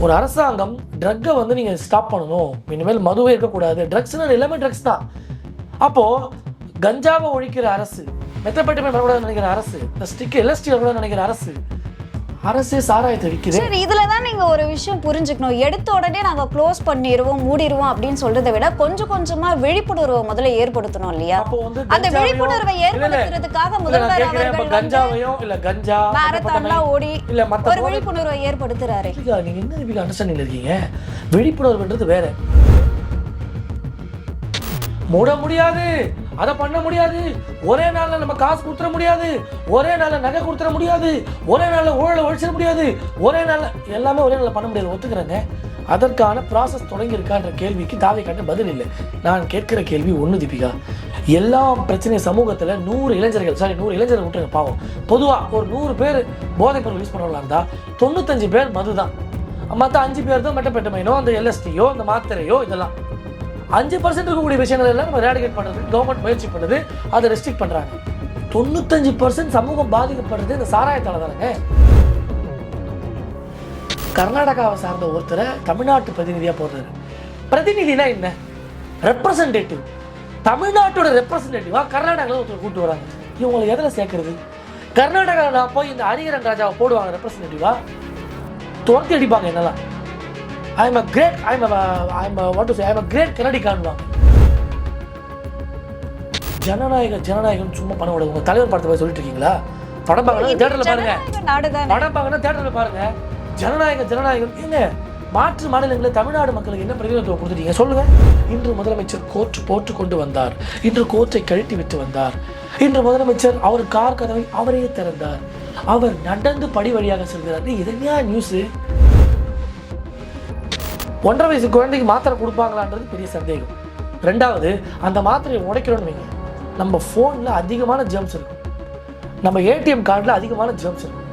ஒரு அரசாங்கம் ட்ரக்கை வந்து நீங்கள் ஸ்டாப் பண்ணணும், இனிமேல் மதுவே இருக்கக்கூடாது, ட்ரக்ஸ்னா எல்லாமே ட்ரக்ஸ் தான். அப்போது கஞ்சாவை ஒழிக்கிற அரசு, மெத்தப்பட்டுமே வரக்கூடாதுன்னு நினைக்கிற அரசு, இந்த ஸ்டிக் எல்எஸ்டி வரக்கூடாதுன்னு நினைக்கிற அரசு, அரசே சாராயத்தை விற்கிது. சரி, இதுல தான் நீங்க ஒரு விஷயம் புரிஞ்சுக்கணும். எடுத்த உடனே நாங்க க்ளோஸ் பண்ணிடுவோம், மூடிடுவோம் அப்படின்னு சொல்றதை விட கொஞ்சம் கொஞ்சமா விழிப்புணர்வை முதல்ல ஏற்படுத்தணும் இல்லையா? அந்த விழிப்புணர்வை ஏற்படுத்துறதுக்காக முதல்வர் அவர்கள் கஞ்சாவையோ இல்ல கஞ்சா மாரத்தான்லாம் ஓடி ஒரு விழிப்புணர்வை ஏற்படுத்துறாரு. நீங்க என்ன அண்டர்ஸ்டாண்டிங்ல இருக்கீங்க? விழிப்புணர்வுன்றது வேற. மூட முடியாது, அதை பண்ண முடியாது, ஒரே நாள்ல நம்ம காசு கொடுத்துட முடியாது, ஒரே நாள்ல நகை கொடுத்துட முடியாது, ஒரே நாள்ல ஊழலை ஒழிச்சிட முடியாது, ஒரே நாள்ல எல்லாமே ஒரே நாள்ல பண்ண முடியாது, ஒத்துக்கிறேங்க. அதற்கான ப்ராசஸ் தொடங்கி இருக்கான்ற கேள்விக்கு தாவேக்காட்ட பதில் இல்லை. நான் கேட்கிற கேள்வி ஒன்று தீபிகா, எல்லா பிரச்சனையும் சமூகத்தில் 100 இளைஞர்கள் விட்டுருங்க பாவம், பொதுவாக ஒரு 100 பேர் போதைப் பொருள் யூஸ் பண்ணலாம் இருந்தால் 95 பேர் மது தான், மற்ற 5 பேர் தான் மெட்டபெட்டமைனோ அந்த எல்எஸ்டியோ அந்த மாத்திரையோ இதெல்லாம். 5% இருக்கக்கூடிய விஷயங்கள் எல்லாம் நம்ம ரேடிகேட் பண்ணுறது கவர்மெண்ட் முயற்சி பண்ணுது, அதை ரெஸ்ட்ரிக்ட் பண்ணுறாங்க. 95% சமூகம் பாதிக்கப்படுறது இந்த சாராயத்தால் தானேங்க. கர்நாடகாவை சார்ந்த ஒருத்தரை தமிழ்நாட்டு பிரதிநிதியாக போடுறாரு. பிரதிநிதினா என்ன? ரெப்ரசன்டேட்டிவ். தமிழ்நாட்டோட ரெப்ரசன்டேட்டிவாக கர்நாடகாவில் ஒருத்தர் கூப்பிட்டு வராங்க. இவங்களை எதில் சேர்க்கறது? கர்நாடகாவில் நான் போய் இந்த ஹரிஹரன் ராஜாவை போடுவாங்க ரெப்ரசன்டேட்டிவாக, துரத்தி அடிப்பாங்க என்னெல்லாம். I'm a great Kannadigan. ஜனநாயகம் சும்மா பண்ண விடுங்க. உங்க தலைவர் படத்தை போய் சொல்லிட்டு இருக்கீங்களா? படம் பார்க்கணும் தியேட்டர்ல பாருங்க, படம் பார்க்கணும் தியேட்டர்ல பாருங்க. ஜனநாயகம் என்ன? மாற்று மாநிலங்களில் தமிழ்நாடு மக்களுக்கு என்ன பிரதிநிதித்துவம் கொடுத்துட்டீங்க சொல்லுங்க. இன்று முதலமைச்சர் கோர்ட் போட்டு கொண்டு வந்தார், இன்று கோர்ட்டை கழட்டி விட்டு வந்தார், இன்று முதலமைச்சர் அவர் கார் கதவை அவரே திறந்தார், அவர் நடந்து படி வழியாக செல்கிறார். இதனையா நியூஸ்? 1.5 வயசு குழந்தைக்கு மாத்திரை கொடுப்பாங்களான்றது பெரிய சந்தேகம். ரெண்டாவது, அந்த மாத்திரையை உடைக்கிறோன்னு வைங்க, நம்ம ஃபோனில் அதிகமான ஜெர்ம்ஸ் இருக்கும், நம்ம ஏடிஎம் கார்டில் அதிகமான ஜெர்ம்ஸ் இருக்கும்.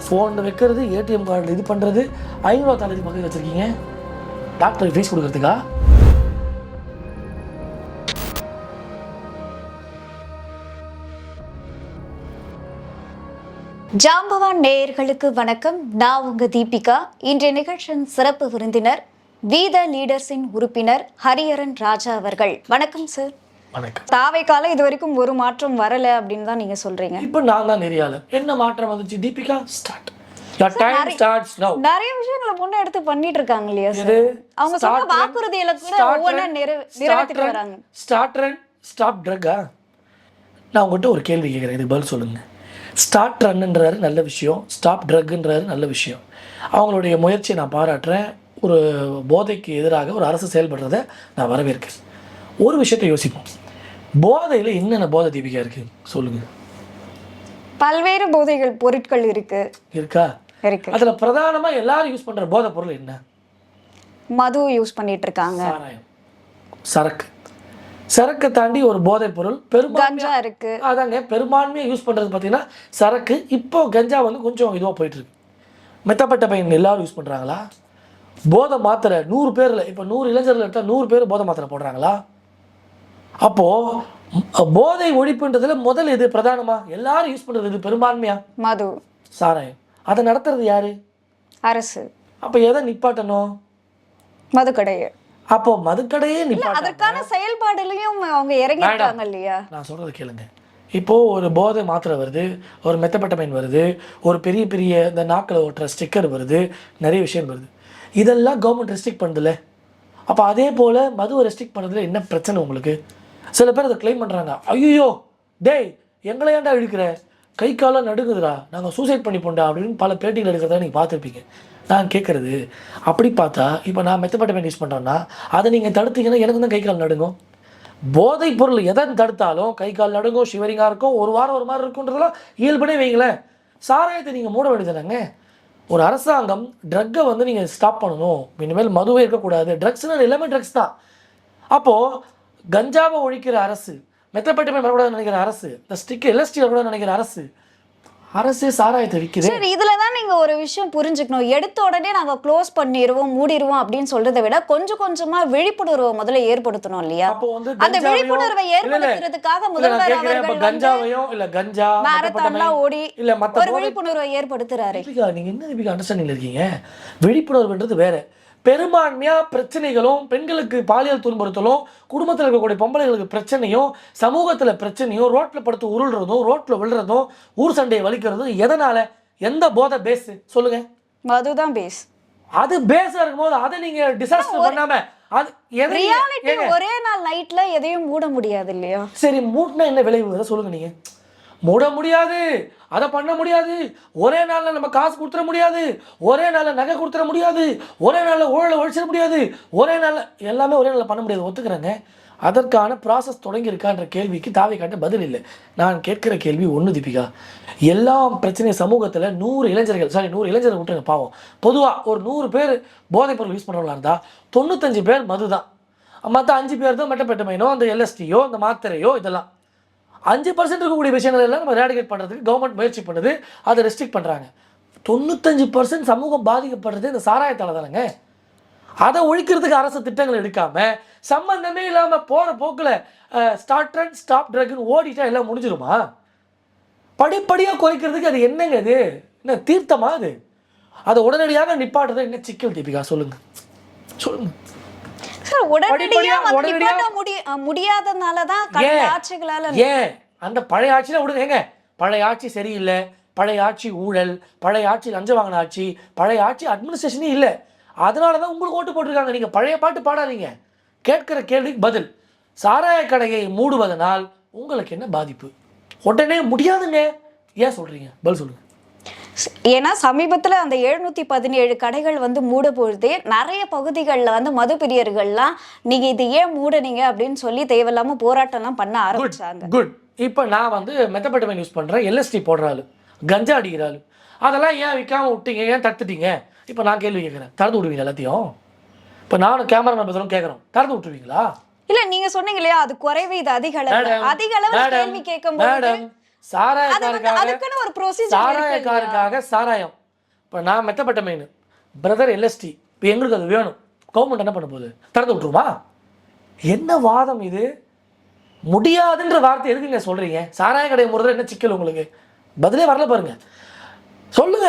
ஃபோனில் வைக்கிறது, ஏடிஎம் கார்டில் இது பண்ணுறது, 500 பக்கத்தில் வச்சுருக்கீங்க டாக்டருக்கு ஃபீஸ் கொடுக்கறதுக்கா? ஜாம்பவான் நேயர்களுக்கு வணக்கம். நான் உங்க தீபிகா. இன்றைய நிகழ்ச்சியின் சிறப்பு விருந்தினர் வீத லீடர்ஸின் உறுப்பினர் ஹரிஹரன் ராஜா அவர்கள். வணக்கம் சார். வணக்கம். தாவேக்கால இது வரைக்கும் ஒரு மாற்றம் வரல அப்படின்னு தான் நீங்க சொல்றீங்க. இப்போ நான் தான் நெறியாளர். என்ன மாற்றம் வந்துச்சு Deepika? Start. Your time starts now. நிறைய விஷயங்களை முன்ன எடுத்து பண்ணிட்டு இருக்காங்க இல்லையா சார்? அவங்க சொன்ன வாக்குறுதிகளை கூட ஒவ்வொன்றா நிறைவேற்றிட்டு வராங்க. ஸ்டார்ட் ரன் ஸ்டாப் ட்ரக்கா? நான் உங்கள்கிட்ட ஒரு கேள்வி கேட்குறேன், இதுக்கு பதில் சொல்லுங்க. ஸ்டார்ட் ரன்ன்றாரு நல்ல விஷயம், ஸ்டாப் ட்ரக்ன்றாரு நல்ல விஷயம். அவங்களுடைய முயற்சியை நான் பாராட்டுறேன். ஒரு போதைக்கு எதிராக ஒரு அரசு செயல்படுறதை நான் வரவேற்கிறேன். ஒரு விஷயத்தை யோசிப்போம், போதையில் என்னென்ன போதை தீபிகா இருக்கு சொல்லுங்க. பல்வேறு போதைகள் பொருட்கள் இருக்கா? அதில் பிரதானமாக எல்லாரும் யூஸ் பண்ணுற போதை பொருள் என்ன? மது யூஸ் பண்ணிட்டு இருக்காங்க, சாராயம், சரக்கு தாண்டி ஒரு போதைப் பொருள் கஞ்சா இருக்கு. அதாங்க பெரும்பான்மையாக யூஸ் பண்ணுறது பார்த்தீங்கன்னா சரக்கு. இப்போ கஞ்சா வந்து கொஞ்சம் இதுவாக போயிட்டு இருக்கு. மெத்தப்பட்ட பையன் எல்லாரும் யூஸ் பண்ணுறாங்களா? போதை மாத்திரை 100 பேரில் இப்போ 100 இளைஞர்கள் எடுத்தால் 100 பேர் போதை மாத்திரை போடுறாங்களா? அப்போது போதை ஒழிப்புன்றதுல முதல் இது பிரதானமாக எல்லாரும் யூஸ் பண்ணுறது இது பெரும்பான்மையா மது, சாராயம். அதை நடத்துறது யாரு? அரசு. அப்போ எதை நிப்பாட்டணும்? மதுக்கடையை. அப்போ மதுக்கடையே அதற்கான செயல்பாடுலையும் அவங்க இறங்கிட்டாங்க இல்லையா? நான் சொல்றது கேளுங்க. இப்போது ஒரு போதை மாத்திரை வருது, ஒரு மெத்தப்பட்டமைன் வருது, ஒரு பெரிய பெரிய இந்த நாக்கில் ஓட்டுற ஸ்டிக்கர் வருது, நிறைய விஷயம் வருது. இதெல்லாம் கவர்மெண்ட் ரெஸ்ட்ரிக்ட் பண்ணுதில்ல. அப்போ அதே போல் மதுவை ரெஸ்ட்ரிக்ட் பண்ணுறதுல என்ன பிரச்சனை உங்களுக்கு? சில பேர் அதை கிளைம் பண்ணுறாங்க, ஐயோ டேய் எங்களை ஏன்டா இழுக்கிற, கை காலம் நடுங்குதுடா, நாங்கள் சூசைட் பண்ணிப்போண்டா அப்படின்னு பல பேட்டிகள் எடுக்கிறத நீங்கள் பார்த்துருப்பீங்க. நான் கேட்குறது, அப்படி பார்த்தா இப்போ நான் மெத்தப்பட்டமைன் யூஸ் பண்ணுறேன்னா அதை நீங்கள் தடுத்தீங்கன்னா எனக்கு தான் கை கால் நடுங்கும். போதைப் பொருள் எதை தடுத்தாலும் கை கால் நடுங்கும், ஷிவரிங்காக இருக்கும், ஒரு வாரம் ஒரு மாதிரி இருக்குன்றதெல்லாம் இயல்பனே வைங்களேன். சாராயத்தை நீங்கள் மூட வேண்டியதுனாங்க. ஒரு அரசாங்கம் ட்ரக்கை வந்து நீங்கள் ஸ்டாப் பண்ணணும், இனிமேல் மதுவே இருக்கக்கூடாது, ட்ரக்ஸ்னால் எல்லாமே ட்ரக்ஸ் தான். அப்போது கஞ்சாவை ஒழிக்கிற அரசு, மெத்தப்பட்டமைன் வரக்கூடாதுன்னு நினைக்கிற அரசு, இந்த ஸ்டிக் எல்எஸ்டி வரக்கூடாதுன்னு நினைக்கிற அரசே சாராயத்தை விற்கிது. இதுல தான் நீங்க ஒரு விஷயம் புரிஞ்சுக்கணும். எடுத்த உடனே நாங்க க்ளோஸ் பண்ணிடுவோம், மூடிடுவோம் அப்படின்னு சொல்றதை விட கொஞ்சம் கொஞ்சமா விழிப்புணர்வை முதல்ல ஏற்படுத்தணும் இல்லையா? அப்போ வந்து அந்த விழிப்புணர்வை ஏற்படுத்துறதுக்காக முதல்வர் அவர்கள் கஞ்சாவையோ இல்ல கஞ்சா மாரத்தான்லாம் ஓடி இல்ல மத்த ஒரு விழிப்புணர்வை ஏற்படுத்துறாரு. நீங்க என்ன அண்டர்ஸ்டாண்டிங்ல இருக்கீங்க? விழிப்புணர்வுன்றது வேற. பெரும்பான்மையா பிரச்சனைகளும், பெண்களுக்கு பாலியல் துன்புறுத்தலும், குடும்பத்தில் இருக்கக்கூடிய பொம்பளைகளுக்கு பிரச்சனையும், சமூகத்துல பிரச்சனையும், ரோட்ல படுத்து உருள்றதும், ரோட்ல விழுறதும், ஊர் சண்டையை வலிக்கிறதும் எதனால? எந்த போதை பேஸ் சொல்லுங்க? அதுதான் பேஸ். அது பேஸா இருக்கும்போது அதை நீங்க டிசாஸ்டர் பண்ணாம அது ரியாலிட்டி ஒரே நாள் நைட்ல எதையும் மூட முடியாது இல்லையா? சரி, மூட்டினா என்ன விளைவு சொல்லுங்க நீங்க? மூட முடியாது, அதை பண்ண முடியாது, ஒரே நாளில் நம்ம காசு கொடுத்துட முடியாது, ஒரே நாளில் நகை கொடுத்துட முடியாது, ஒரே நாளில் ஊழலை ஒழிச்சிட முடியாது, ஒரே நாளில் எல்லாமே ஒரே நாளில் பண்ண முடியாது, ஒத்துக்கிறேங்க. அதற்கான ப்ராசஸ் தொடங்கியிருக்கான்ற கேள்விக்கு தாவை காட்ட பதில் இல்லை. நான் கேட்குற கேள்வி ஒன்று தீபிகா, எல்லா பிரச்சனையும் சமூகத்தில் 100 இளைஞர்கள் விட்டுருங்க பாவம், பொதுவாக ஒரு 100 பேர் போதைப் பொருள் யூஸ் பண்ணுறவங்களா இருந்தால் 95 பேர் மது தான், மற்ற 5 பேர் தான் மெட்டபெட்டமைனோ அந்த எல்எஸ்டியோ அந்த மாத்திரையோ இதெல்லாம். 5% இருக்கக்கூடிய விஷயங்கள் எல்லாம் நம்ம ரேடிகேட் பண்ணுறதுக்கு கவர்மெண்ட் முயற்சி பண்ணுது, அதை ரெஸ்ட்ரிக்ட் பண்ணுறாங்க. 95% சமூகம் பாதிக்கப்படுறது இந்த சாராயத்தால் தானேங்க. அதை ஒழிக்கிறதுக்கு அரசு திட்டங்கள் எடுக்காமல் சம்பந்தமே இல்லாமல் போகிற போக்கில் ஸ்டார்ட் அண்ட் ஸ்டாப் ட்ரக்னு ஓடிட்டா எல்லாம் முடிஞ்சிருமா? படிப்படியாக குறைக்கிறதுக்கு அது என்னங்க? அது என்ன தீர்த்தமா? அது அதை உடனடியாக நிப்பாட்டுறது என்ன சிக்கல் தீபிகா? சொல்லுங்க. ஏன் அந்த பழைய ஆட்சியில விடுங்க, பழைய ஆட்சி சரியில்லை, பழைய ஆட்சி ஊழல், பழைய ஆட்சி லஞ்சம் வாங்கின ஆட்சி, பழைய ஆட்சி அட்மினிஸ்ட்ரேஷனே இல்லை, அதனாலதான் உங்களுக்கு ஓட்டு போட்டிருக்காங்க. நீங்க பழைய பாட்டு பாடாதீங்க. கேட்கிற கேள்விக்கு பதில், சாராய கடையை மூடுவதனால் உங்களுக்கு என்ன பாதிப்பு? உடனே முடியாதுங்க ஏன் சொல்றீங்க? பதில் சொல்லுங்க. ஏன்னா சமீபத்தில் அந்த 717 கடைகள் வந்து மூட பொழுதே நிறைய பகுதிகளில் வந்து மது பிரியர்கள்லாம் நீங்கள் இது ஏன் மூடனீங்க அப்படின்னு சொல்லி தேவையில்லாமல் போராட்டம்லாம் பண்ண ஆரம்பிச்சாங்க. குட். இப்போ நான் வந்து மெத்தபெட்டமைன் யூஸ் பண்ணுறேன், எல்எஸ்டி போடுறாள், கஞ்சா அடிக்கிறாள், அதெல்லாம் ஏன் விற்காம விட்டீங்க, ஏன் தடுத்துட்டீங்க? இப்போ நான் கேள்வி கேட்குறேன், திறந்து விடுவீங்க எல்லாத்தையும்? இப்போ நானும் கேமரா பதிலும் கேட்குறோம், திறந்து விட்டுருவீங்களா? இல்லை, நீங்கள் சொன்னீங்க இல்லையா அது குறைவு இது அதிக அளவு கேள்வி கேட்கும்போது சாராயக்காரருக்காக சாராயம். இப்போ நான் மெத்தபெட்டமைன், பிரதர் எல்எஸ்டி, இப்போ எங்களுக்கு அது வேணும், கவர்மெண்ட் என்ன பண்ண போகுது? திறந்து விட்டுருமா? என்ன வாதம் இது? முடியாதுன்ற வார்த்தை எதுக்குங்க சொல்றீங்க? சாராய கடை மூடுறது என்ன சிக்கல் உங்களுக்கு? பதிலே வரல பாருங்க, சொல்லுங்க.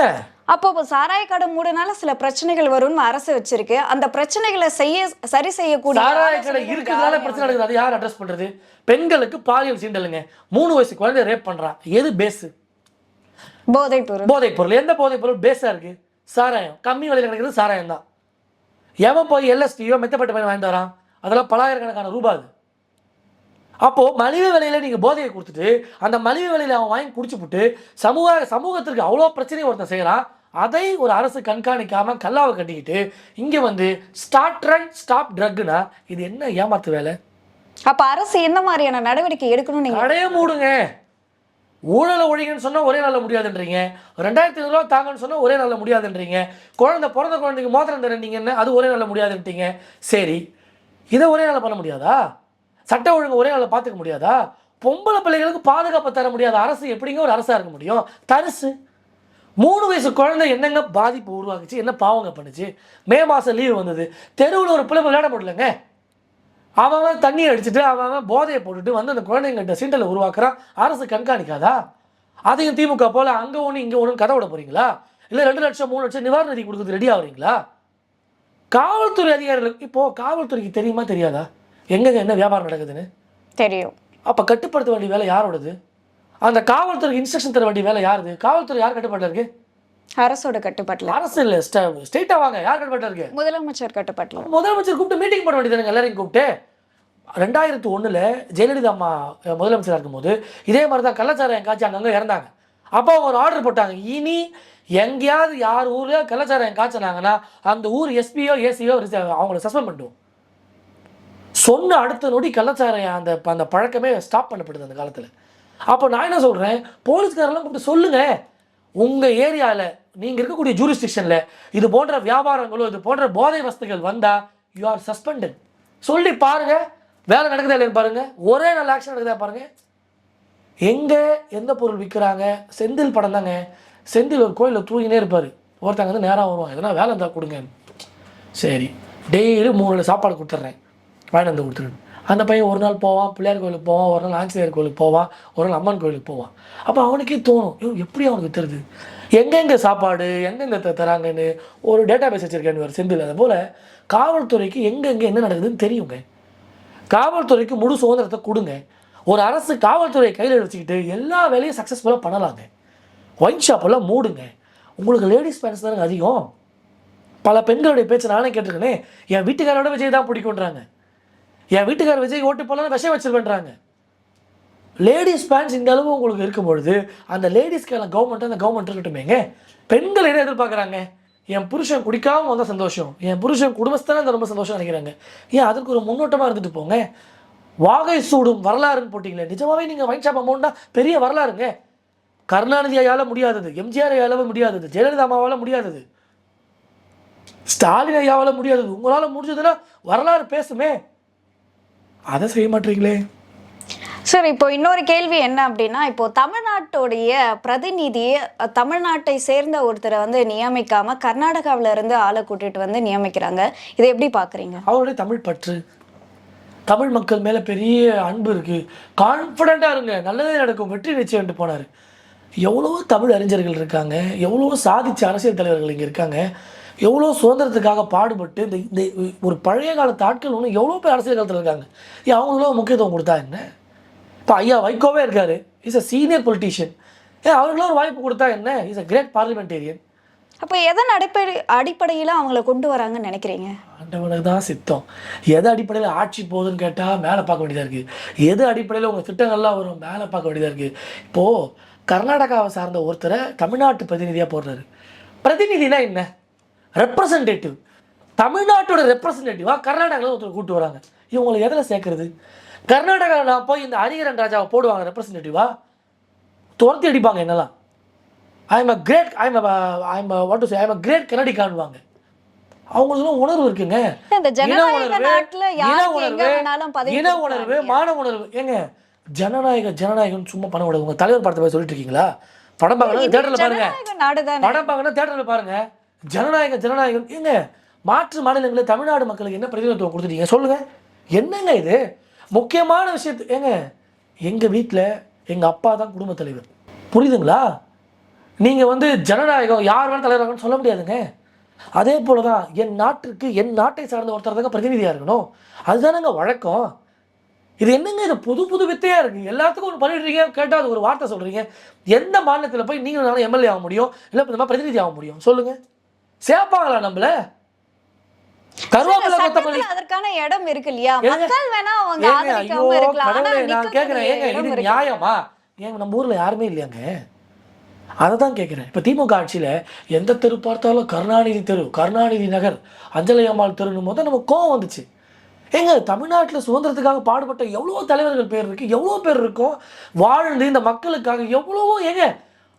அப்போ சாராய கடை மூடனால சில பிரச்சனைகள் வரும்னு அரசு வச்சிருக்கு. அந்த பிரச்சனைகளை சரி செய்யக்கூடிய சாராய கடை இருக்கிறதால பிரச்சனை நடக்குது, அது யார் அட்ரஸ் பண்றது? பெண்களுக்கு பாலியல் சீண்டலுங்க, 3 வயசு குழந்தை ரேப் பண்றான், எது பேஸ்? போதைப் பொருள். எந்த போதைப் பொருள் பேஸா இருக்கு? சாராயம். கம்மி விலையில் கிடைக்கிறது சாராயம் தான். எவன் போய் எல்எஸ்டியோ மெத்தபெட்டமைன் வாங்கிட்டு வரான்? அதெல்லாம் பலாயிரக்கணக்கான ரூபாய். அப்போ மலிவு விலையில நீங்க போதையை கொடுத்துட்டு அந்த மலிவு விலையில அவன் வாங்கி குடிச்சு போட்டு சமூகத்திற்கு அவ்வளோ பிரச்சனையை ஒருத்தன் செய்யறான். அதை ஒரு அரசு கண்காணிக்காம கல்லாவை கட்டிக்கிட்டு இங்க வந்து ஸ்டார்ட் அண்ட் ஸ்டாப் ட்ரக்னா இது என்ன ஏமாத்து வேலை? அப்ப அரசு என்ன மாதிரியான நடவடிக்கை எடுக்கணும்? நீங்க கடையை மூடுங்க, ஊழலை ஒழிங்கன்னு சொன்னா ஒரே நாளில் முடியாதுன்றீங்க, 2500 ரூபா தாங்கன்னு சொன்னா ஒரே நாளில் முடியாதுன்றீங்க, பிறந்த குழந்தைக்கு மோதிரம் தரீங்கன்னு அது ஒரே நாளில் முடியாதுன்றீங்க. சரி, இதை ஒரே நாளில் பண்ண முடியாதா? சட்ட ஒழுங்கு ஒரே நாளில் பார்த்துக்க முடியாதா? பொம்பளை பிள்ளைகளுக்கு பாதுகாப்பு தர முடியாத அரசு எப்படிங்க ஒரு அரசா இருக்க முடியும்? தரிசு 3 வயசு குழந்தை என்னங்க பாதிப்பு உருவாக்குச்சு, என்ன பாவங்க பண்ணுச்சு? மே மாதம் லீவு வந்தது, தெருவில் ஒரு பிள்ளை விளையாட முடியலங்க, அவன் தண்ணியை அடிச்சுட்டு அவன் போதையை போட்டுட்டு வந்து அந்த குழந்தைங்கிட்ட சீண்டலை உருவாக்குறான். அரசு கண்காணிக்காதா? அதையும் திமுக போல அங்கே ஒன்று இங்கே ஒன்று கதை விட போறீங்களா? இல்லை 2 லட்சம் 3 லட்சம் நிவாரண நிதி கொடுக்குறது ரெடி ஆகுறீங்களா? காவல்துறை அதிகாரிகளுக்கு இப்போ காவல்துறைக்கு தெரியுமா தெரியாதா எங்கெங்க என்ன வியாபாரம் நடக்குதுன்னு? தெரியும். அப்போ கட்டுப்படுத்த வேண்டிய வேலை யாரோடது? அந்த காவல்துறைக்கு இன்ஸ்ட்ரக்ஷன் தர வேண்டிய வேலை யாருது? காவல்துறை யார் கட்டுப்பாட்டில் இருக்கு? அரசோட கட்டுப்பாட்டில். அரசு இல்லை, ஸ்டேட்டா வாங்க, யார் கட்டுப்பாட்டில் இருக்கு? முதலமைச்சர் கட்டுப்பாட்டில். முதலமைச்சர் கூப்பிட்டு மீட்டிங் பண்ண வேண்டியது எல்லாரையும் கூப்பிட்டு. 2001 ஜெயலலிதா அம்மா முதலமைச்சராக இருக்கும்போது இதே மாதிரி தான் கள்ளச்சாராயம் காய்ச்சி அங்கங்கே இறந்தாங்க. அப்போ அவங்க ஒரு ஆர்டர் போட்டாங்க, இனி எங்கேயாவது யார் ஊரில் கள்ளச்சாராயம் காய்ச்சினாங்கன்னா அந்த ஊர் எஸ்பியோ ஏசியோ அவங்கள சஸ்பெண்ட் பண்ணிடுவோம் சொன்ன அடுத்த நொடி கள்ளச்சாராயம் அந்த பழக்கமே ஸ்டாப் பண்ணப்படுது அந்த காலத்தில். அப்போ நான் என்ன சொல்கிறேன், போலீஸ்காரெல்லாம் கூப்பிட்டு சொல்லுங்கள், உங்கள் ஏரியாவில் நீங்கள் இருக்கக்கூடிய ஜூரிஸ்டிக்ஷனில் இது போன்ற வியாபாரங்களோ இது போன்ற போதை வஸ்துகள் வந்தால் யூ ஆர் சஸ்பெண்டட் சொல்லி பாருங்கள், வேலை நடக்குதா இல்லைன்னு பாருங்கள், ஒரே நல்ல ஆக்ஷன் நடக்குதா பாருங்கள். எங்கே எந்த பொருள் விற்கிறாங்க? செந்தில் படம் தாங்க, செந்தில் ஒரு கோயிலில் தூங்கினே இருப்பார். ஒருத்தங்க வந்து நேராக வருவாங்க, எதனா வேலை இருந்தால் கொடுங்க. சரி, டெய்லி 3 சாப்பாடு கொடுத்துட்றேன், வாங்கிட்டு வந்து கொடுத்துருவேன். அந்த பையன் ஒரு நாள் போவான் பிள்ளையார் கோயிலுக்கு போவான், ஒரு நாள் ஆஞ்சநேயர் கோயிலுக்கு போவான், ஒரு நாள் அம்மன் கோயிலுக்கு போவான். அப்போ அவனுக்கே தோணும், எப்படி அவனுக்கு தெரியுது எங்கெங்கே சாப்பாடு எங்கெங்கே தராங்கன்னு ஒரு டேட்டா பேஸ் வச்சுருக்கேன்னு ஒரு செந்தில். அதை போல் காவல்துறைக்கு எங்கெங்கே என்ன நடக்குதுன்னு தெரியுங்க. காவல்துறைக்கு முழு சுதந்திரத்தை கொடுங்க. ஒரு அரசு காவல்துறையை கையில் வச்சுக்கிட்டு எல்லா வேலையும் சக்ஸஸ்ஃபுல்லாக பண்ணலாங்க. ஒயின் ஷாப்பெல்லாம் மூடுங்க. உங்களுக்கு லேடிஸ் ஃபேன்ஸ் தானே அதிகம். பல பெண்களுடைய பேச்சு நானே கேட்டிருக்கேனே, என் வீட்டுக்காரோட விஜய் தான் பிடிக்குன்றாங்க, என் வீட்டுக்கார விஜய் ஓட்டு போலாம் விஷம் வச்சிருப்பேன்றாங்க. லேடிஸ் ஃபேன்ஸ் இந்த அளவு உங்களுக்கு இருக்கும் பொழுது அந்த லேடிஸ்க்கெல்லாம் அந்த கவர்மெண்ட் இருக்கட்டுமேங்க. பெண்கள் என்ன எதிர்பார்க்குறாங்க, என் புருஷன் குடிக்காமல் வந்தால் சந்தோஷம், என் புருஷன் குடும்பஸ்தானே ரொம்ப சந்தோஷம் நினைக்கிறாங்க. ஏன் அதுக்கு ஒரு முன்னோட்டமாக இருந்துட்டு போங்க. வாகை சூடும் வரலாறுன்னு போட்டிங்களே, நிஜமாவே நீங்கள் ஒயின் ஷாப் அமௌண்ட்னா பெரிய வரலாறுங்க. கருணாநிதி ஐயாவால் முடியாதது, எம்ஜிஆர் ஐயாவால் முடியாதது, ஜெயலலிதா அம்மாவால் முடியாதது, ஸ்டாலின் ஐயாவால் முடியாதது, உங்களால் முடிஞ்சதுன்னா வரலாறு பேசுமே. அதை செய்ய மாட்டீங்களே. சார், இப்போ இன்னொரு கேள்வி என்ன அப்படின்னா, இப்போ தமிழ்நாட்டுடைய பிரதிநிதியை தமிழ்நாட்டை சேர்ந்த ஒருத்தரை வந்து நியமிக்காம கர்நாடகாவில இருந்து ஆளை கூட்டிட்டு வந்து நியமிக்கிறாங்க. இதை எப்படி பாக்குறீங்க? அவருடைய தமிழ் பற்று, தமிழ் மக்கள் மேலே பெரிய அன்பு இருக்குது, கான்ஃபிடெண்ட்டாக இருங்க, நல்லதே நடக்கும், வெற்றி நிச்சயம்ட்டு போனார். எவ்வளோ தமிழ் அறிஞர்கள் இருக்காங்க, எவ்வளோ சாதிச்ச அரசியல் தலைவர்கள் இங்கே இருக்காங்க, எவ்வளோ சுதந்திரத்துக்காக பாடுபட்டு இந்த இந்த ஒரு பழைய காலத்து ஆட்கள் ஒன்று எவ்வளோ பேர் அரசியல் காலத்தில் இருக்காங்க. ஏன் அவங்களும் முக்கியத்துவம் கொடுத்தா என்ன? இப்போ ஐயா வைகோவே இருக்கார், இஸ் அ சீனியர் பொலிட்டீஷியன். ஏன் அவர்களும் ஒரு வாய்ப்பு கொடுத்தா என்ன? Is a great parliamentarian. அப்போ எதன் அடிப்படையில் அவங்கள கொண்டு வராங்கன்னு நினைக்கிறீங்க? ஆண்டவனுக்கு தான் சித்தம். எது அடிப்படையில் ஆட்சி போகுதுன்னு கேட்டால் மேலே பார்க்க வேண்டியதாக இருக்குது. எது அடிப்படையில் உங்கள் திட்டங்கள்லாம் வரும் மேலே பார்க்க வேண்டியதாக இருக்குது. இப்போது கர்நாடகாவை சார்ந்த ஒருத்தரை தமிழ்நாட்டு பிரதிநிதியாக போடுறாரு. பிரதிநிதினா என்ன? ரெப்ரசன்டேட்டிவ். தமிழ்நாட்டோட ரெப்ரசன்டேட்டிவாக கர்நாடகாவில் ஒருத்தர் கூப்பிட்டு வராங்க. இவங்களை எதில் சேர்க்கறது? கர்நாடகாவில் நான் போய் இந்த ஹரிஹரன் ராஜாவை போடுவாங்க ரெப்ரசன்டேட்டிவாக, துரத்தி அடிப்பாங்க என்னெல்லாம். ஐஎம் அ கிரேட் கன்னடிக்கான்வாங்க. அவங்களுக்குலாம் உணர்வு இருக்குங்க, இன உணர்வு, மான உணர்வு. ஏங்க ஜனநாயகம் சும்மா பண்ண விட. உங்க தலைவர் படத்தை சொல்லிட்டு இருக்கீங்களா? படம் பார்க்கணும் தேட்டரில் பாருங்க, படம் பார்க்கணும் தேட்டரில் பாருங்க. ஜனநாயகம் ஏங்க, மாற்று மாநிலங்களில் தமிழ்நாடு மக்களுக்கு என்ன பிரதிநிதித்துவம் கொடுத்துட்டீங்க சொல்லுங்க? என்னங்க இது முக்கியமான விஷயத்து? ஏங்க எங்கள் வீட்டில் எங்கள் அப்பா தான் குடும்ப தலைவர், புரியுதுங்களா? நீங்கள் வந்து ஜனநாயகம் யார் வேணும் தலைவராகனு சொல்ல முடியாதுங்க. அதே போல தான் என் நாட்டை சார்ந்த ஒருத்தர் தாங்க பிரதிநிதியாக இருக்கணும். அதுதானங்க வழக்கம். இது என்னங்க, இது புது வித்தையாக இருக்குது. எல்லாத்துக்கும் ஒன்று பண்ணிடுறீங்க, கேட்டால் அது ஒரு வார்த்தை சொல்கிறீங்க. எந்த மாநிலத்தில் போய் நீங்கள் நானும் எம்எல்ஏ ஆக முடியும், இல்லை இந்த மாதிரி பிரதிநிதி ஆக முடியும் சொல்லுங்கள்? சேர்ப்பாங்களா நம்மள? அதற்கான இடம் இருக்கு இல்லையா? மக்கள் வேணா அவங்க ஆதரிக்காம இருக்கலாம். ஆனா நான் கேக்குறேன், ஏங்க இது நியாயமா? ஏங்க நம்ம ஊர்ல யாருமே இல்லையாங்க? அதை தான் கேட்குறேன். இப்போ திமுக ஆட்சியில் எந்த தெரு பார்த்தாலும் கருணாநிதி தெரு, கருணாநிதி நகர், அஞ்சலி அம்மாள் தெருன்னு போது நமக்கு கோவம் வந்துச்சு. ஏங்க தமிழ்நாட்டில் சுதந்திரத்துக்காக பாடுபட்ட எவ்வளோ தலைவர்கள் பேர் இருக்குது, எவ்வளோ பேர் இருக்கும் வாழ்ந்து இந்த மக்களுக்காக எவ்வளவோ. ஏங்க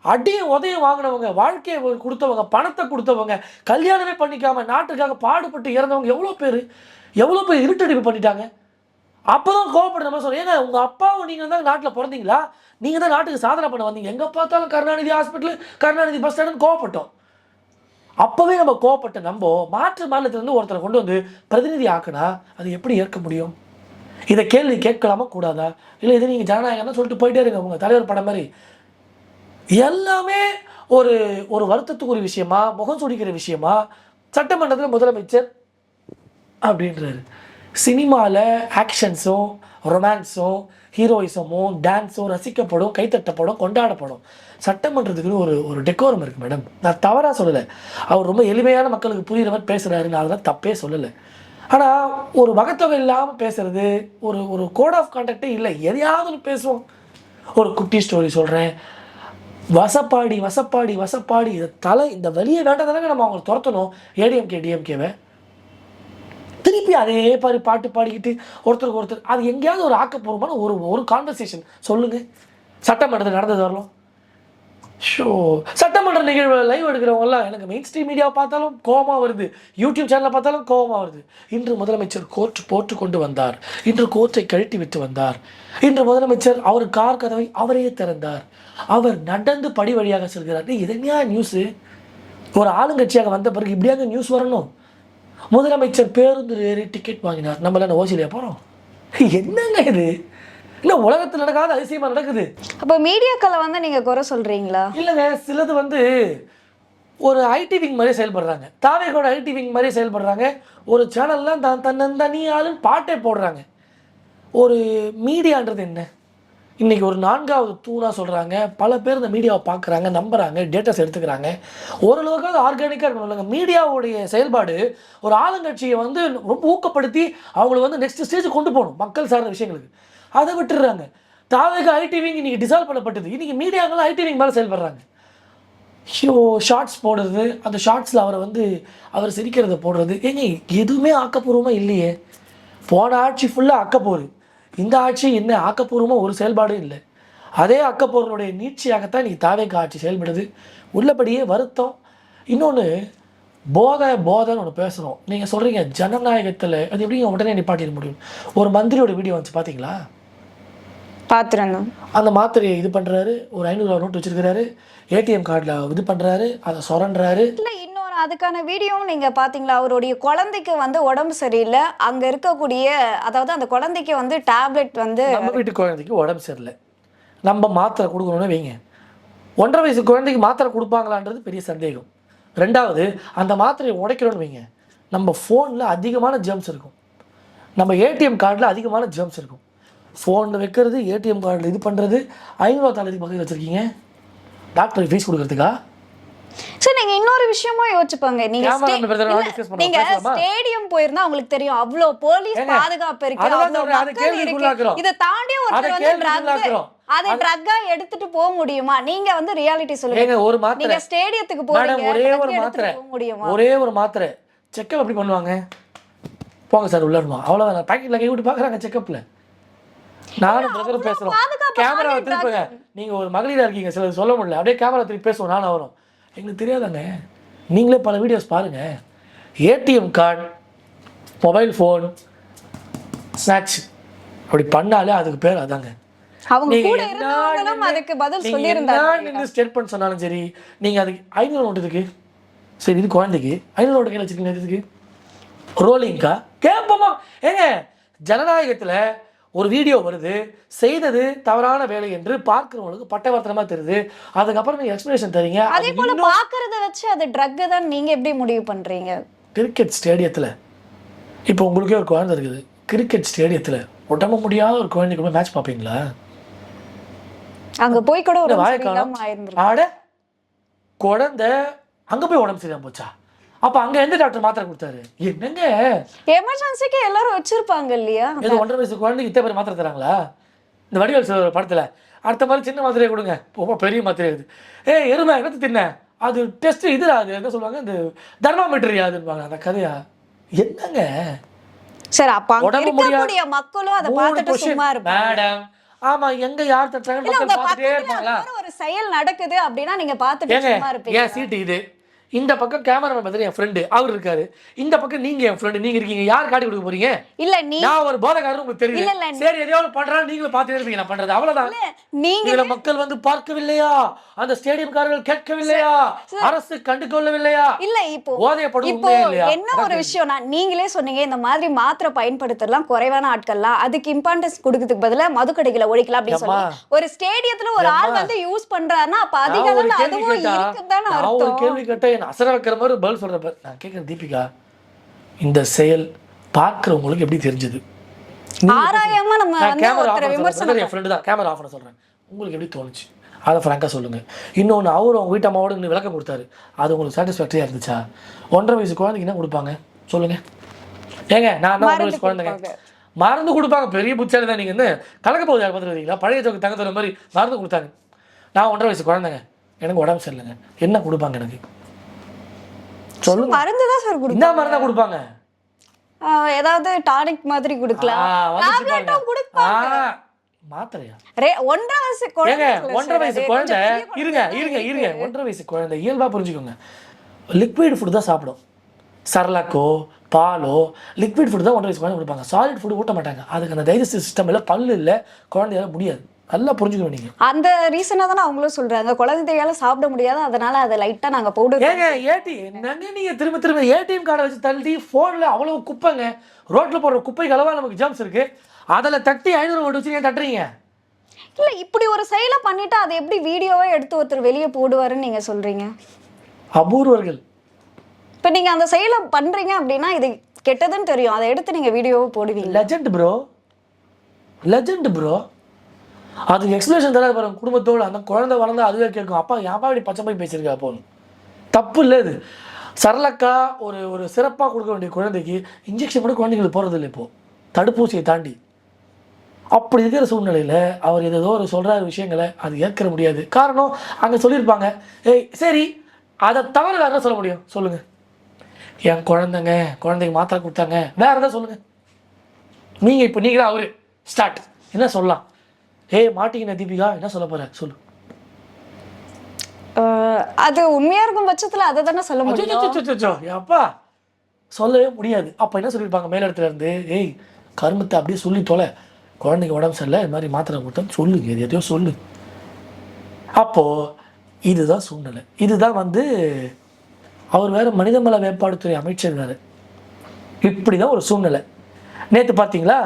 அடியும் உதயம் வாங்கினவங்க, வாழ்க்கையை கொடுத்தவங்க, பணத்தை கொடுத்தவங்க, கல்யாணமே பண்ணிக்காம நாட்டுக்காக பாடுபட்டு இறந்தவங்க எவ்வளோ பேர் இருட்டடிப்பு பண்ணிட்டாங்க. அப்போ தான் கோவப்பட்டு நம்ம சொல்கிறோம், ஏங்க உங்கள் அப்பாவும் நீங்கள் தான் நாட்டில் பிறந்தீங்களா, நீங்கள் தான் நாட்டுக்கு சாதனை பண்ண வந்தீங்க, எங்கே பார்த்தாலும் கருணாநிதி ஹாஸ்பிட்டல், கருணாநிதி பஸ் ஸ்டாண்டுன்னு கோவப்பட்டோம். அப்போவே நம்ம கோவப்பட்ட நம்ம மாற்று மாநிலத்திலேருந்து ஒருத்தரை கொண்டு வந்து பிரதிநிதி ஆக்குனா அது எப்படி ஏற்க முடியும்? இதை கேள்வி கேட்கலாமா கூடாதா? இல்லை இதை நீங்கள் ஜனநாயகம் தான் சொல்லிட்டு போயிட்டே இருங்க உங்கள் தலைவர் படம் மாதிரி. எல்லாமே ஒரு வருத்தத்துக்குரிய விஷயமா, முகம் சுடிக்கிற விஷயமா சட்டமன்றத்தில் முதலமைச்சர் அப்படின்றாரு. சினிமாவில் ஆக்ஷன்ஸும் ரொமான்ஸும் ஹீரோயிசமும் டான்ஸும் ரசிக்கப்படும், கைத்தட்டப்படும், கொண்டாடப்படும். சட்டமன்றத்துக்குன்னு ஒரு டெக்கோரம் இருக்குது மேடம். நான் தவறாக சொல்லலை, அவர் ரொம்ப எளிமையான மக்களுக்கு புரிகிற மாதிரி பேசுகிறாருன்னு அதெல்லாம் தப்பே சொல்லலை. ஆனால் ஒரு வகத்தொகை இல்லாமல் பேசுகிறது, ஒரு கோட் ஆஃப் கான்டாக்டே இல்லை. எதையாவது பேசுவோம். ஒரு குட்டி ஸ்டோரி சொல்கிறேன், வசப்பாடி இந்த வழியை வேண்டதானங்க நம்ம அவங்களை துரத்தணும். ஏடிஎம்கே டிஎம்கேவை திருப்பி அதே பாட்டு பாடிக்கிட்டு ஒருத்தருக்கு ஒருத்தர், அது எங்கேயாவது ஒரு ஆக்கப்பூர்வமான ஒரு கான்வர்சேஷன் சொல்லுங்கள். சட்டமன்றத்தில் நடந்தது வரலாம். ஷோ சட்டமன்ற நிகழ்வு லைவ் எடுக்கிறவங்கலாம் எனக்கு மெயின் ஸ்ட்ரீம் மீடியாவை பார்த்தாலும் கோவமாக வருது, யூடியூப் சேனலை பார்த்தாலும் கோவமாக வருது. இன்று முதலமைச்சர் கோர்ட் போட்டு கொண்டு வந்தார், இன்று கோர்ட்டை கழட்டி விட்டு வந்தார், இன்று முதலமைச்சர் அவர் கார் கதவை அவரே திறந்தார், அவர் நடந்து படி வழியாக செல்கிறார். இதனையா நியூஸு? ஒரு ஆளுங்கட்சியாக வந்த பிறகு இப்படியாக நியூஸ் வரணும்? முதலமைச்சர் பேருந்து ஏறி டிக்கெட் வாங்கினார், நம்மளால ஓசிலியா போகிறோம்? என்னங்க இது? இல்லை உலகத்தில் நடக்காத அதிசயமாக நடக்குது. அப்போ மீடியாக்களை வந்து நீங்கள் குறை சொல்கிறீங்களா? இல்லைங்க, சிலது வந்து ஒரு ஐடி விங் மாதிரியே செயல்படுறாங்க, தாவேகோட ஐடி விங் மாதிரியே செயல்படுறாங்க. ஒரு சேனல்லாம் தன்னி ஆளுன்னு பாட்டே போடுறாங்க. ஒரு மீடியான்றது என்ன? இன்றைக்கி ஒரு 4வது தூணாக சொல்கிறாங்க. பல பேர் இந்த மீடியாவை பார்க்குறாங்க, நம்புகிறாங்க, டேட்டாஸ் எடுத்துக்கிறாங்க. ஓரளவுக்காவது ஆர்கானிக்காக இருக்கணும் இல்லைங்க. மீடியாவுடைய செயல்பாடு ஒரு ஆளுங்கட்சியை வந்து ரொம்ப ஊக்கப்படுத்தி அவங்களை வந்து நெக்ஸ்ட் ஸ்டேஜ் கொண்டு போகணும் மக்கள் சார்ந்த விஷயங்களுக்கு. அதை விட்டுடுறாங்க. தாவேக ஐடி விங் இன்றைக்கி டிசால்வ் பண்ணப்பட்டது, இன்றைக்கி மீடியாக்கெல்லாம் ஐடி விங் மேலே செயல்படுறாங்க. ஷார்ட்ஸ் போடுறது, அந்த ஷார்ட்ஸில் அவரை வந்து அவர் சிரிக்கிறத போடுறது, ஏங்க எதுவுமே ஆக்கப்பூர்வமாக இல்லையே. போன ஆட்சி ஃபுல்லாக ஆக்கப்போகுது, இந்த ஆட்சி என்ன ஆக்கப்பூர்வமாக ஒரு செயல்பாடும் இல்லை. அதே அக்கப்போருடைய நீட்சியாகத்தான் இன்றைக்கி தாவேக ஆட்சி செயல்படுது. உள்ளபடியே வருத்தம். இன்னொன்று போதைன்னு ஒன்று பேசுகிறோம். நீங்கள் சொல்கிறீங்க ஜனநாயகத்தில் அது எப்படிங்க உடனே நிப்பாட்டிட முடியும்? ஒரு மந்திரியோட வீடியோ வந்துச்சு பார்த்தீங்களா? பார்த்துருந்தோம். அந்த மாத்திரையை இது பண்ணுறாரு, ஒரு 500 ரூபா நோட்டு வச்சுருக்கிறாரு, ஏடிஎம் கார்டில் இது பண்ணுறாரு, அதை சொரன்றாரு. இல்லை இன்னொரு அதுக்கான வீடியோவும் நீங்கள் பார்த்தீங்களா? அவருடைய குழந்தைக்கு வந்து உடம்பு சரியில்லை, அங்கே இருக்கக்கூடிய அதாவது அந்த குழந்தைக்கு வந்து டேப்லெட் வந்து நம்ம வீட்டு குழந்தைக்கு உடம்பு சரியில்லை, நம்ம மாத்திரை கொடுக்கணும்னு வைங்க. 1.5 வயசு குழந்தைக்கு மாத்திரை கொடுப்பாங்களான்றது பெரிய சந்தேகம். 2வது, அந்த மாத்திரையை உடைக்கணும்னு வைங்க, நம்ம ஃபோனில் அதிகமான ஜெர்ம்ஸ் இருக்கும், நம்ம ஏடிஎம் கார்டில் அதிகமான ஜெர்ம்ஸ் இருக்கும். ஃபோனில் வைக்கிறது, ஏடிஎம் கார்டில் இது பண்ணுறது, 500 தாளத்துக்கு பக்கத்தில் வச்சுருக்கீங்க டாக்டருக்கு ஃபீஸ் கொடுக்கறதுக்கா? சார் நீங்கள் இன்னொரு விஷயமும் யோசிச்சுப்பாங்க. நீங்க ஸ்டேடியம் போயிருந்தா உங்களுக்கு தெரியும், அவ்வளோ போலீஸ் பாதுகாப்பு இருக்கு, இதை தாண்டி அதை ட்ரக்கா எடுத்துட்டு போக முடியுமா? நீங்க வந்து ரியாலிட்டி சொல்லுங்க. ஒரு மாத்திரை நீங்க ஸ்டேடியத்துக்கு போறீங்க, ஒரே ஒரு மாத்திரை செக்கப் எப்படி பண்ணுவாங்க? போங்க சார் உள்ள இருமா, அவ்வளோதான். பாக்கெட்ல கை விட்டு பார்க்குறாங்க செக்கப்ல. நானும் பிரதர் பேசுகிறோம், கேமராவை திருப்புங்க. நீங்கள் ஒரு மகளிராக இருக்கீங்க, சிலது சொல்ல முடியல, அப்படியே கேமரா திருப்பி பேசுவோம், நானும் வரும். எங்களுக்கு தெரியாதாங்க, நீங்களே பல வீடியோஸ் பாருங்கள். ATM card, mobile phone, snacks அப்படி பண்ணாலே அதுக்கு பேர் அதாங்க. ஸ்டேட்மெண்ட் சொன்னாலும் சரி, நீங்கள் அதுக்கு 500 நோட்டு இருக்கு, சரி இது குழந்தைக்கு 500 நோட்டு கையில் வச்சுருக்கீங்க, இதுக்கு ரோலிங்கா கேட்போமா? ஏங்க ஜனநாயகத்தில் ஒரு வீடியோ வருது, செய்தது தவறான வேலை என்று பார்க்கிறவங்களுக்கு பட்டவர்த்தனமா தெரியுது, அதுக்கப்புறம் நீங்க எக்ஸ்பிளனேஷன் தரீங்க. அதே போல பார்க்கறத வச்சு அது ட்ரக் தான் நீங்க எப்படி முடிவு பண்றீங்க? கிரிக்கெட் ஸ்டேடியத்தில் இப்போ உங்களுக்கே ஒரு குழந்தை இருக்குது, கிரிக்கெட் ஸ்டேடியத்தில் உடம்பு முடியாத ஒரு குழந்தைக்கு போய் மேட்ச் பார்ப்பீங்களா? அங்க போய் கூட ஒரு ஆட குழந்தை அங்க போய் உடம்பு சரியாம போச்சா? அப்ப அங்க எந்த டாக்டர் மாத்திரை கொடுத்தாரு? என்னங்க எமர்ஜென்சிக்கு எல்லாரும் வச்சிருப்பாங்க இல்லையா? இது 1.5 வயசு குழந்தைக்கு இத்தனை பேர் மாத்திரை தராங்களா? இந்த வடிவேல் படத்துல அடுத்த மாதிரி சின்ன மாத்திரையை கொடுங்க, ரொம்ப பெரிய மாத்திரை இருக்குது. எருமை எடுத்து தின்ன அது டெஸ்ட் இது, அது என்ன சொல்லுவாங்க, இந்த தெர்மாமீட்டர் யாதுன்னு அந்த கதையா? என்னங்க சரி, அப்ப உடம்பு முடியாத மக்களும் அதை பார்த்துட்டு சும்மா இருப்பாங்க. மேடம் ஆமா, எங்க யார் தட்டுறாங்க மக்கள் பார்த்துட்டே இருப்பாங்களா? ஒரு செயல் நடக்குது அப்படின்னா நீங்க பார்த்துட்டு சும்மா இருப்பீங்க. ஏன் சீட்டு இது, இந்த பக்கம் கேமராமேன் பத்தி என் ஃப்ரெண்டு அவர் இருக்காரு, இந்த பக்கம் நீங்க என் ஃப்ரெண்டு நீங்க இருக்கீங்க, யார் காட்டி கொடுக்க போறீங்க? இல்ல நான் ஒரு போதகாரர் உங்களுக்கு தெரியல, சரி எதையாவது பண்றாங்க நீங்களும் பார்த்துட்டே இருப்பீங்க நான் பண்றது, அவ்வளவுதான். நீங்க மக்கள் வந்து பார்க்கவில்லையா? அந்த ஸ்டேடியம்காரர்கள் கேட்கவில்லையா? அரசு கண்டுகொள்ளவில்லையா? இல்ல இப்போ என்ன ஒரு விஷயம், நீங்களே சொன்னீங்க இந்த மாதிரி மாத்திரை பயன்படுத்தலாம் குறைவான ஆட்கள்லாம், அதுக்கு இம்பார்ட்டன்ஸ் கொடுக்கிறதுக்கு பதிலா மதுக்கடைகளை ஒழிக்கலாம் அப்படின்னு சொல்லி ஒரு ஸ்டேடியத்துல ஒரு ஆள் வந்து யூஸ் பண்றாருன்னா அப்ப அதிக அளவுல அதுவும் இருக்குதானே அர்த்தம். ஒரு கேள்வி கேட்டா அசர வைக்கிற மாதிரி பதில் சொல்றப்ப நான் கேட்கிறேன், தீபிகா இந்த செயல் பார்க்கிறவங்களுக்கு எப்படி தெரிஞ்சது? ஆராயாம நம்ம கேமரா விமர்சனம் என் ஃப்ரெண்டு தான் கேமரா ஆஃப் பண்ண சொல்றேன், உங்களுக்கு எப்படி தோணுச்சு அதை ஃப்ராங்கா சொல்லுங்க. இன்னொன்று அவரும் அவங்க வீட்டு அம்மாவோட இன்னும் விளக்கம் கொடுத்தாரு, அது உங்களுக்கு சாட்டிஸ்ஃபேக்டரியா இருந்துச்சா? 1.5 வயசு குழந்தைக்கு என்ன கொடுப்பாங்க சொல்லுங்க? ஏங்க நான் 1.5 வயசு குழந்தைங்க மருந்து கொடுப்பாங்க, பெரிய புத்தாரி தான். நீங்கள் வந்து கலக்க போகுது யார் பார்த்துருக்கீங்களா? பழைய சோக்கு தங்கத்துற மாதிரி மருந்து கொடுத்தாங்க. நான் 1.5 வயசு குழந்தைங்க, எனக்கு உடம்பு சரியில்லைங்க, என்ன கொடுப்பாங்க எனக்கு சொல்லுங்க? மருந்து தான் சார் கொடுப்பாங்க. என்ன மருந்து தான் கொடுப்பாங்க? ஏதாவது டானிக் மாதிரி கொடுக்கலாம், மாத்திரையா? 1.5 வயசு குழந்தை, 1.5 வயசு குழந்தை, இருங்க 1.5 வயசு குழந்தை இயல்பா புரிஞ்சுக்கோங்க, லிக்விட் ஃபுட் தான் சாப்பிடும். சரலாக்கோ பாலோ லிக்விட் ஃபுட் தான் 1.5 வயசு குழந்தை கொடுப்பாங்க. சாலிட் ஃபுட் ஊட்ட மாட்டாங்க. அதுக்கு அந்த டைஜஸ்டிவ் சிஸ்டம் இல்லை, பல்லு இல்லை, குழந்தையால முடியாது. நல்லா புரிஞ்சுக்கணும் நீங்க. அந்த ரீசனா தானே அவங்களும் சொல்றாங்க, குழந்தையால சாப்பிட முடியாது, அதனால அதை லைட்டா நாங்க பவுடர். என்னங்க நீங்க திரும்ப ஏடிஎம் கார்டை வச்சு தள்ளி போன்ல அவ்வளவு குப்பைங்க, ரோட்ல போடுற குப்பைக்கு அளவா நமக்கு ஜாம்ஸ் இருக்கு, அதில் தட்டி 500 ஓட்டு வச்சு ஏன் தட்டுறீங்க? இல்ல இப்படி ஒரு செயலை பண்ணிட்டு அதை எப்படி வீடியோவே எடுத்து ஒருத்தர் வெளியே போடுவாருன்னு நீங்க சொல்றீங்க? அபூர்வர்கள். இப்ப நீங்க அந்த செயலை பண்றீங்க அப்படின்னா இது கெட்டதுன்னு தெரியும், அதை எடுத்து நீங்க வீடியோவை போடுவீங்க. Legend bro. அதுக்கு எக்ஸ்பிளேஷன் தராது பாருங்க. குடும்பத்தோடு அந்த குழந்தை வளர்ந்தா அதுவே கேட்கும், அப்பா ஏன்ப்பா இப்படி பச்சை போய் பேசியிருக்கா போகணும். தப்பு இல்லை இது. சரளக்கா ஒரு சிறப்பாக கொடுக்க வேண்டிய குழந்தைக்கு இன்ஜெக்ஷன் கூட குழந்தைங்களுக்கு போகிறது இல்லை இப்போது, தடுப்பூசியை தாண்டி. அப்படி இருக்கிற சூழ்நிலையில் அவர் ஏதோ ஒரு சொல்கிற விஷயங்களை அது ஏற்க முடியாது. காரணம் அங்கே சொல்லியிருப்பாங்க, ஏய் சரி அதை தவிர வேறு என்ன சொல்ல முடியும் சொல்லுங்கள்? என் குழந்தைக்கு மாத்திரை கொடுத்தாங்க, வேறு எதாவது சொல்லுங்கள். நீங்கள் இப்போ நீங்களா அவரு ஸ்டார்ட் என்ன சொல்லலாம்? ஏய் மாட்டிக்கின தீபிகா என்ன சொல்ல போற சொல்லு. அது உண்மையா இருக்கும் பட்சத்துல அதை தானே சொல்ல முடியும். அப்பா சொல்லவே முடியாது. அப்போ என்ன சொல்லியிருப்பாங்க மேல இடத்துல இருந்து, ஏய் கருமத்தை அப்படியே சொல்லி தொலை, குழந்தைக்கு உடம்பு சரியில்லை, இது மாதிரி மாத்திரை கொடுத்தேன்னு சொல்லு, எதையோ சொல்லு. அப்போது இதுதான் சூழ்நிலை. இதுதான் அவர் வேறு மனிதவள மேம்பாட்டுத்துறை அமைச்சர் வேறு. இப்படி தான் ஒரு சூழ்நிலை. நேற்று பார்த்தீங்களா,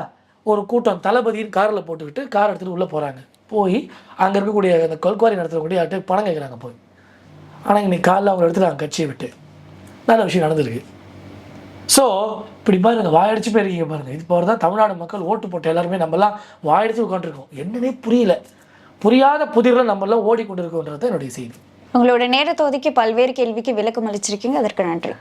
ஒரு கூட்டம் தளபதியின் காரில் போட்டுக்கிட்டு கார் எடுத்துகிட்டு உள்ளே போகிறாங்க. போய் அங்கே இருக்கக்கூடிய அந்த கொல்குவாரி நடத்தக்கூடிய யார்கிட்ட பணம் கேட்குறாங்க போய். ஆனால் இன்னைக்கு காலையில் அவங்க எடுத்துட்டாங்க கட்சியை விட்டு. நல்ல விஷயம் நடந்திருக்கு. ஸோ இப்படி பாருங்கள், வாயடிச்சு போயிருக்கீங்க பாருங்கள். இது போகிற தான் தமிழ்நாடு மக்கள் ஓட்டு போட்ட எல்லாருமே நம்மலாம் வாயடிச்சு உட்காந்துருக்கோம். என்னன்னே புரியல, புரியாத புதிரில் நம்மளாம் ஓடிக்கொண்டிருக்கோன்றது தான் என்னுடைய செய்தி. உங்களோட நேரத்தை ஒதுக்கி பல்வேறு கேள்விக்கு விளக்கம் அளிச்சிருக்கீங்க, அதற்கு நன்றி.